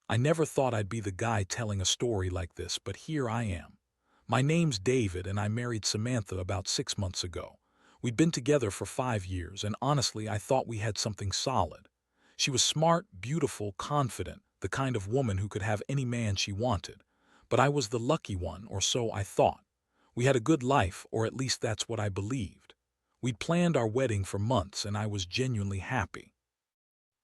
I never thought I'd be the guy telling a story like this, but here I am. My name's David, and I married Samantha about 6 months ago. We'd been together for 5 years, and honestly, I thought we had something solid. She was smart, beautiful, confident, the kind of woman who could have any man she wanted. But I was the lucky one, or so I thought. We had a good life, or at least that's what I believed. We'd planned our wedding for months, and I was genuinely happy.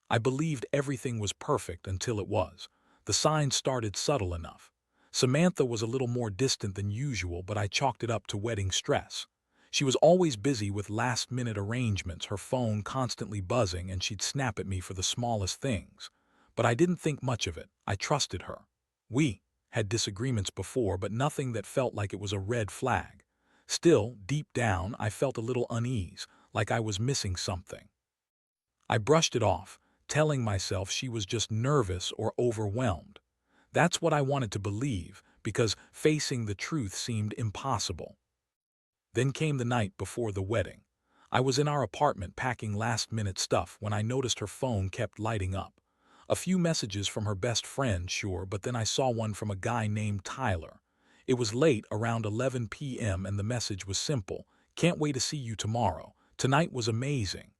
I believed everything was perfect until it was. The signs started subtle enough. Samantha was a little more distant than usual, but I chalked it up to wedding stress. She was always busy with last-minute arrangements, her phone constantly buzzing, and she'd snap at me for the smallest things. But I didn't think much of it. I trusted her. We had disagreements before, but nothing that felt like it was a red flag. Still, deep down, I felt a little unease, like I was missing something. I brushed it off, telling myself she was just nervous or overwhelmed. That's what I wanted to believe, because facing the truth seemed impossible. Then came the night before the wedding. I was in our apartment packing last-minute stuff when I noticed her phone kept lighting up. A few messages from her best friend, sure, but then I saw one from a guy named Tyler. It was late, around 11 p.m., and the message was simple: "Can't wait to see you tomorrow. Tonight was amazing."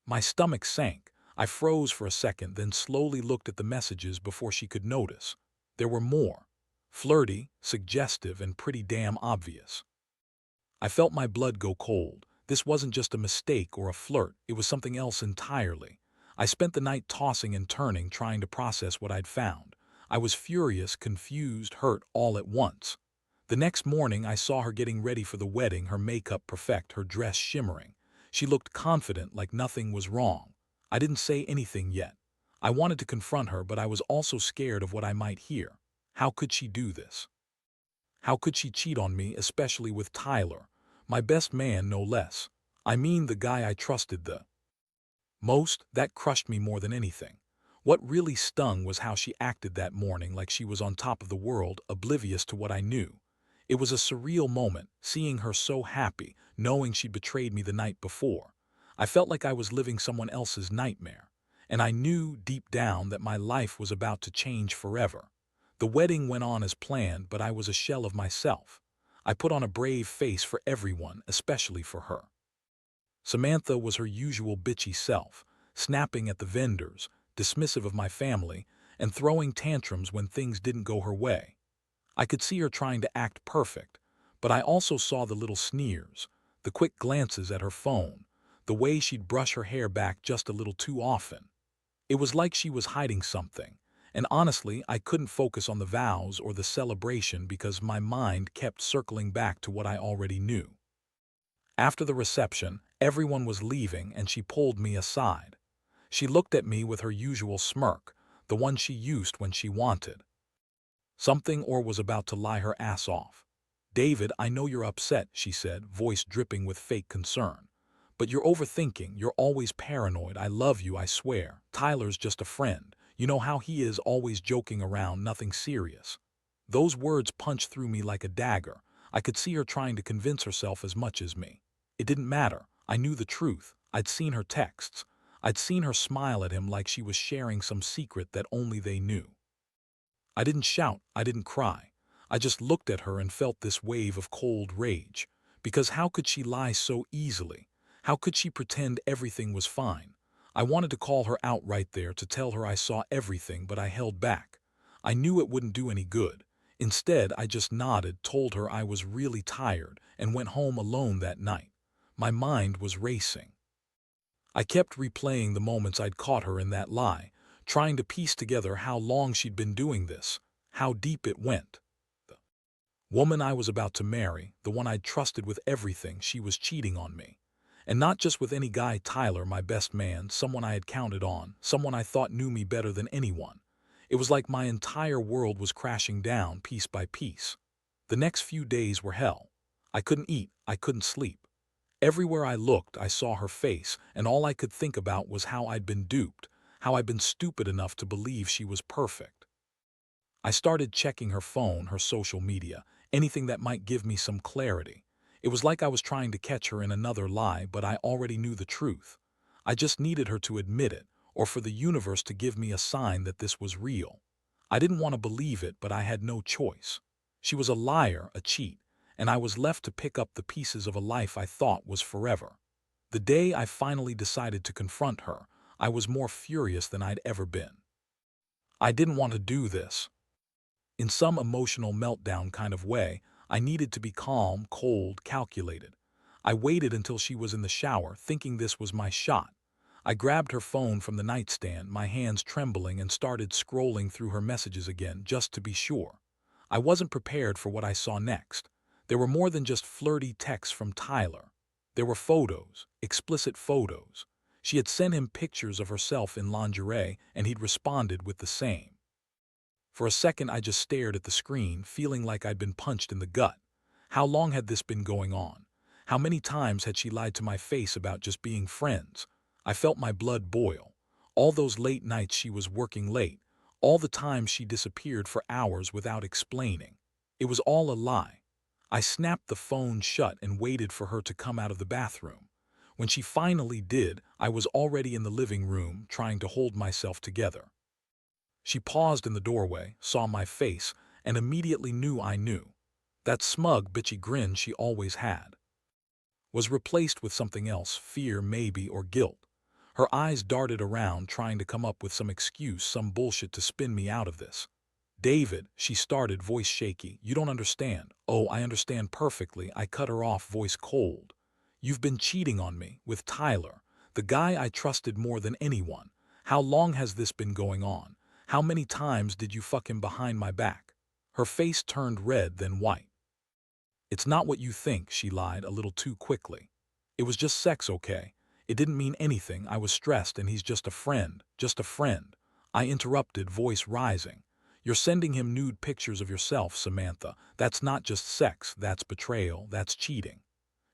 My stomach sank. I froze for a second, then slowly looked at the messages before she could notice. There were more. Flirty, suggestive, and pretty damn obvious. I felt my blood go cold. This wasn't just a mistake or a flirt, it was something else entirely. I spent the night tossing and turning, trying to process what I'd found. I was furious, confused, hurt, all at once. The next morning I saw her getting ready for the wedding, her makeup perfect, her dress shimmering. She looked confident, like nothing was wrong. I didn't say anything yet. I wanted to confront her, but I was also scared of what I might hear. How could she do this? How could she cheat on me, especially with Tyler? My best man, no less. I mean, the guy I trusted the most. That crushed me more than anything. What really stung was how she acted that morning, like she was on top of the world, oblivious to what I knew. It was a surreal moment, seeing her so happy, knowing she'd betrayed me the night before. I felt like I was living someone else's nightmare, and I knew deep down that my life was about to change forever. The wedding went on as planned, but I was a shell of myself. I put on a brave face for everyone, especially for her. Samantha was her usual bitchy self, snapping at the vendors, dismissive of my family, and throwing tantrums when things didn't go her way. I could see her trying to act perfect, but I also saw the little sneers, the quick glances at her phone, the way she'd brush her hair back just a little too often. It was like she was hiding something, and honestly, I couldn't focus on the vows or the celebration because my mind kept circling back to what I already knew. After the reception, everyone was leaving, and she pulled me aside. She looked at me with her usual smirk, the one she used when she wanted something or was about to lie her ass off. "David, I know you're upset," she said, voice dripping with fake concern. "But you're overthinking, you're always paranoid. I love you, I swear. Tyler's just a friend. You know how he is, always joking around, nothing serious." Those words punched through me like a dagger. I could see her trying to convince herself as much as me. It didn't matter. I knew the truth. I'd seen her texts. I'd seen her smile at him like she was sharing some secret that only they knew. I didn't shout, I didn't cry. I just looked at her and felt this wave of cold rage. Because how could she lie so easily? How could she pretend everything was fine? I wanted to call her out right there, to tell her I saw everything, but I held back. I knew it wouldn't do any good. Instead, I just nodded, told her I was really tired, and went home alone that night. My mind was racing. I kept replaying the moments I'd caught her in that lie, trying to piece together how long she'd been doing this, how deep it went. The woman I was about to marry, the one I'd trusted with everything, she was cheating on me. And not just with any guy. Tyler, my best man, someone I had counted on, someone I thought knew me better than anyone. It was like my entire world was crashing down piece by piece. The next few days were hell. I couldn't eat, I couldn't sleep. Everywhere I looked, I saw her face, and all I could think about was how I'd been duped, how I'd been stupid enough to believe she was perfect. I started checking her phone, her social media, anything that might give me some clarity. It was like I was trying to catch her in another lie, but I already knew the truth. I just needed her to admit it, or for the universe to give me a sign that this was real. I didn't want to believe it, but I had no choice. She was a liar, a cheat, and I was left to pick up the pieces of a life I thought was forever. The day I finally decided to confront her, I was more furious than I'd ever been. I didn't want to do this. In some emotional meltdown kind of way, I needed to be calm, cold, calculated. I waited until she was in the shower, thinking this was my shot. I grabbed her phone from the nightstand, my hands trembling, and started scrolling through her messages again, just to be sure. I wasn't prepared for what I saw next. There were more than just flirty texts from Tyler. There were photos, explicit photos. She had sent him pictures of herself in lingerie, and he'd responded with the same. For a second, I just stared at the screen, feeling like I'd been punched in the gut. How long had this been going on? How many times had she lied to my face about just being friends? I felt my blood boil. All those late nights she was working late, all the times she disappeared for hours without explaining. It was all a lie. I snapped the phone shut and waited for her to come out of the bathroom. When she finally did, I was already in the living room, trying to hold myself together. She paused in the doorway, saw my face, and immediately knew I knew. That smug, bitchy grin she always had was replaced with something else, fear maybe, or guilt. Her eyes darted around, trying to come up with some excuse, some bullshit to spin me out of this. "David," she started, voice shaky, "you don't understand." "Oh, I understand perfectly," I cut her off, voice cold. "You've been cheating on me, with Tyler, the guy I trusted more than anyone. How long has this been going on? How many times did you fuck him behind my back?" Her face turned red, then white. "It's not what you think," she lied a little too quickly. "It was just sex, okay? It didn't mean anything. I was stressed, and he's just a friend, just a friend." I interrupted, voice rising. "You're sending him nude pictures of yourself, Samantha. That's not just sex, that's betrayal, that's cheating."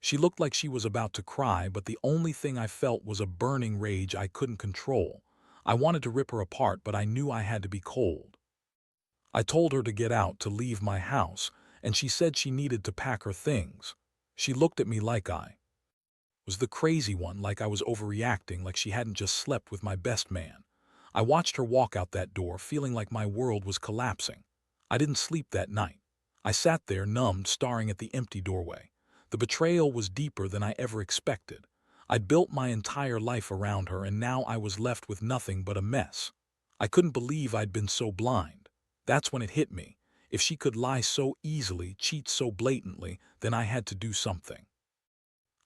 She looked like she was about to cry, but the only thing I felt was a burning rage I couldn't control. I wanted to rip her apart, but I knew I had to be cold. I told her to get out, to leave my house, and she said she needed to pack her things. She looked at me like I was the crazy one, like I was overreacting, like she hadn't just slept with my best man. I watched her walk out that door, feeling like my world was collapsing. I didn't sleep that night. I sat there, numbed, staring at the empty doorway. The betrayal was deeper than I ever expected. I'd built my entire life around her, and now I was left with nothing but a mess. I couldn't believe I'd been so blind. That's when it hit me. If she could lie so easily, cheat so blatantly, then I had to do something.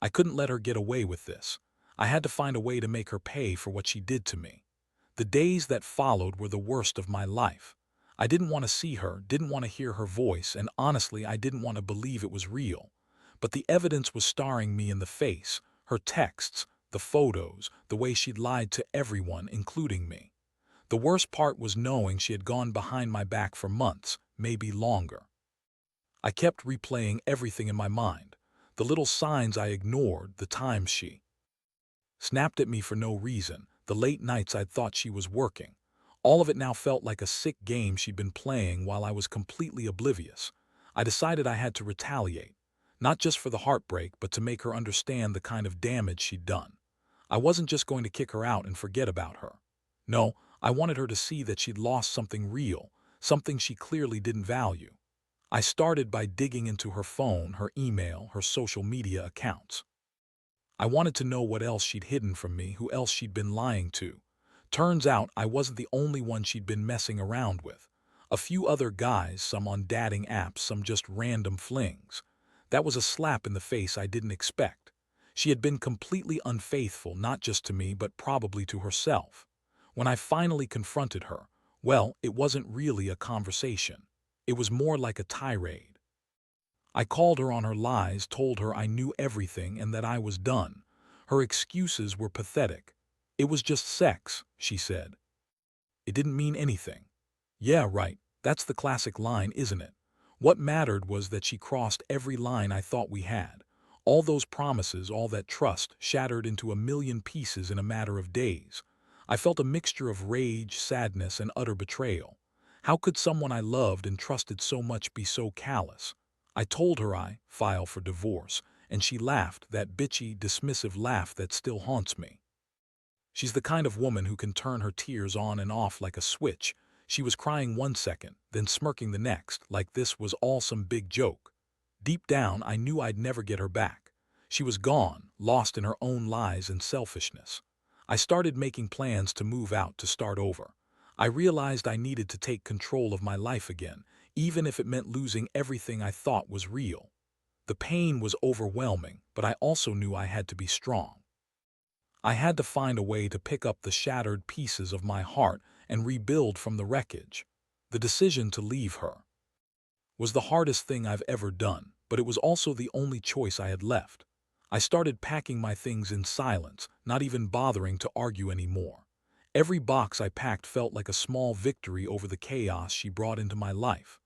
I couldn't let her get away with this. I had to find a way to make her pay for what she did to me. The days that followed were the worst of my life. I didn't want to see her, didn't want to hear her voice, and honestly, I didn't want to believe it was real. But the evidence was staring me in the face. Her texts, the photos, the way she'd lied to everyone, including me. The worst part was knowing she had gone behind my back for months, maybe longer. I kept replaying everything in my mind. The little signs I ignored, the times she snapped at me for no reason, the late nights I'd thought she was working. All of it now felt like a sick game she'd been playing while I was completely oblivious. I decided I had to retaliate, not just for the heartbreak, but to make her understand the kind of damage she'd done. I wasn't just going to kick her out and forget about her. No, I wanted her to see that she'd lost something real, something she clearly didn't value. I started by digging into her phone, her email, her social media accounts. I wanted to know what else she'd hidden from me, who else she'd been lying to. Turns out I wasn't the only one she'd been messing around with. A few other guys, some on dating apps, some just random flings. That was a slap in the face I didn't expect. She had been completely unfaithful, not just to me, but probably to herself. When I finally confronted her, well, it wasn't really a conversation. It was more like a tirade. I called her on her lies, told her I knew everything and that I was done. Her excuses were pathetic. "It was just sex," she said. "It didn't mean anything." Yeah, right. That's the classic line, isn't it? What mattered was that she crossed every line I thought we had. All those promises, all that trust, shattered into a million pieces in a matter of days. I felt a mixture of rage, sadness, and utter betrayal. How could someone I loved and trusted so much be so callous? I told her I file for divorce, and she laughed, that bitchy, dismissive laugh that still haunts me. She's the kind of woman who can turn her tears on and off like a switch. She was crying 1 second, then smirking the next, like this was all some big joke. Deep down, I knew I'd never get her back. She was gone, lost in her own lies and selfishness. I started making plans to move out, to start over. I realized I needed to take control of my life again, even if it meant losing everything I thought was real. The pain was overwhelming, but I also knew I had to be strong. I had to find a way to pick up the shattered pieces of my heart and rebuild from the wreckage. The decision to leave her was the hardest thing I've ever done, but it was also the only choice I had left. I started packing my things in silence, not even bothering to argue anymore. Every box I packed felt like a small victory over the chaos she brought into my life.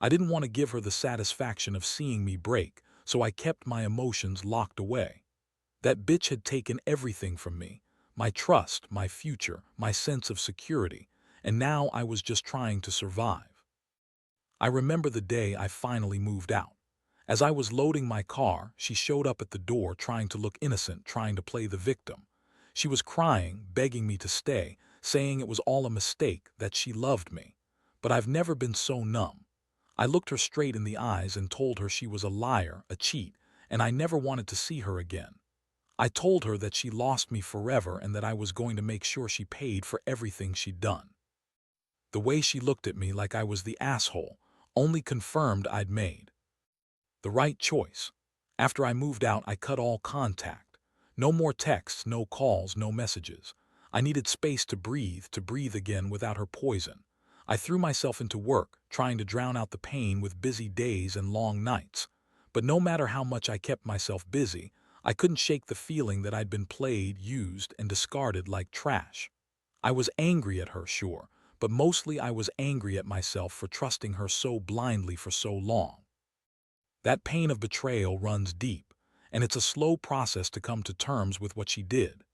I didn't want to give her the satisfaction of seeing me break, so I kept my emotions locked away. That bitch had taken everything from me, my trust, my future, my sense of security, and now I was just trying to survive. I remember the day I finally moved out. As I was loading my car, she showed up at the door trying to look innocent, trying to play the victim. She was crying, begging me to stay, saying it was all a mistake, that she loved me. But I've never been so numb. I looked her straight in the eyes and told her she was a liar, a cheat, and I never wanted to see her again. I told her that she lost me forever and that I was going to make sure she paid for everything she'd done. The way she looked at me, like I was the asshole, only confirmed I'd made the right choice. After I moved out, I cut all contact. No more texts, no calls, no messages. I needed space to breathe again without her poison. I threw myself into work, trying to drown out the pain with busy days and long nights. But no matter how much I kept myself busy, I couldn't shake the feeling that I'd been played, used, and discarded like trash. I was angry at her, sure, but mostly I was angry at myself for trusting her so blindly for so long. That pain of betrayal runs deep, and it's a slow process to come to terms with what she did.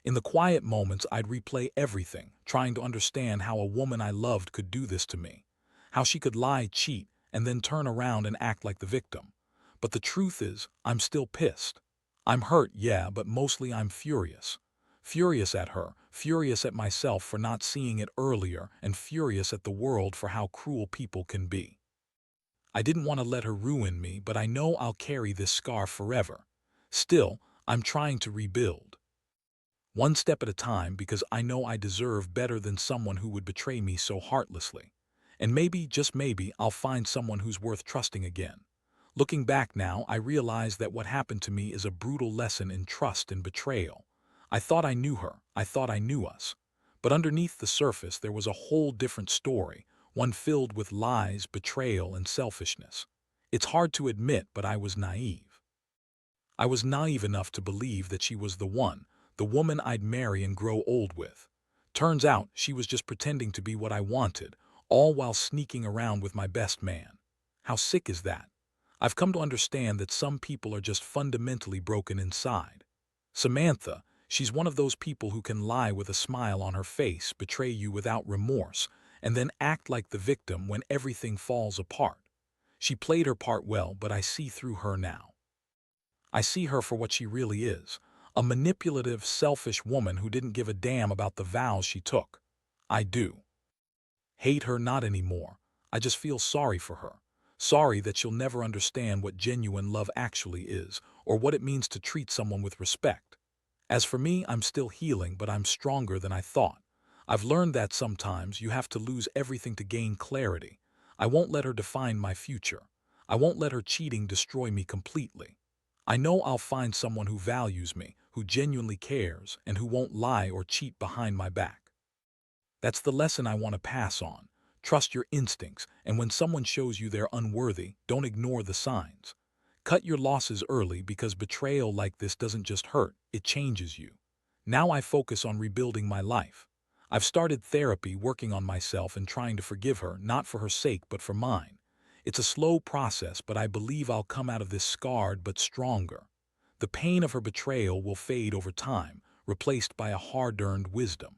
In the quiet moments, I'd replay everything, trying to understand how a woman I loved could do this to me, how she could lie, cheat, and then turn around and act like the victim. But the truth is, I'm still pissed. I'm hurt, yeah, but mostly I'm furious. Furious at her, furious at myself for not seeing it earlier, and furious at the world for how cruel people can be. I didn't want to let her ruin me, but I know I'll carry this scar forever. Still, I'm trying to rebuild. One step at a time, because I know I deserve better than someone who would betray me so heartlessly. And maybe, just maybe, I'll find someone who's worth trusting again. Looking back now, I realize that what happened to me is a brutal lesson in trust and betrayal. I thought I knew her, I thought I knew us. But underneath the surface there was a whole different story, one filled with lies, betrayal, and selfishness. It's hard to admit, but I was naive. I was naive enough to believe that she was the woman I'd marry and grow old with. Turns out she was just pretending to be what I wanted, all while sneaking around with my best man. How sick is that? I've come to understand that some people are just fundamentally broken inside. Samantha, she's one of those people who can lie with a smile on her face, betray you without remorse, and then act like the victim when everything falls apart. She played her part well, but I see through her now. I see her for what she really is, a manipulative, selfish woman who didn't give a damn about the vows she took. I do. Hate her not anymore. I just feel sorry for her. Sorry that she'll never understand what genuine love actually is, or what it means to treat someone with respect. As for me, I'm still healing, but I'm stronger than I thought. I've learned that sometimes you have to lose everything to gain clarity. I won't let her define my future. I won't let her cheating destroy me completely. I know I'll find someone who values me, who genuinely cares, and who won't lie or cheat behind my back. That's the lesson I want to pass on. Trust your instincts, and when someone shows you they're unworthy, don't ignore the signs. Cut your losses early, because betrayal like this doesn't just hurt, it changes you. Now I focus on rebuilding my life. I've started therapy, working on myself and trying to forgive her, not for her sake but for mine. It's a slow process, but I believe I'll come out of this scarred but stronger. The pain of her betrayal will fade over time, replaced by a hard-earned wisdom.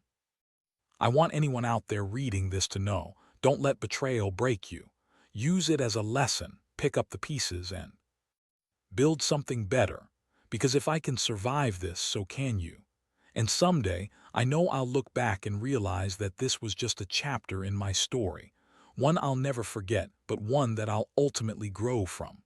I want anyone out there reading this to know, don't let betrayal break you. Use it as a lesson, pick up the pieces, and build something better. Because if I can survive this, so can you. And someday, I know I'll look back and realize that this was just a chapter in my story, one I'll never forget, but one that I'll ultimately grow from.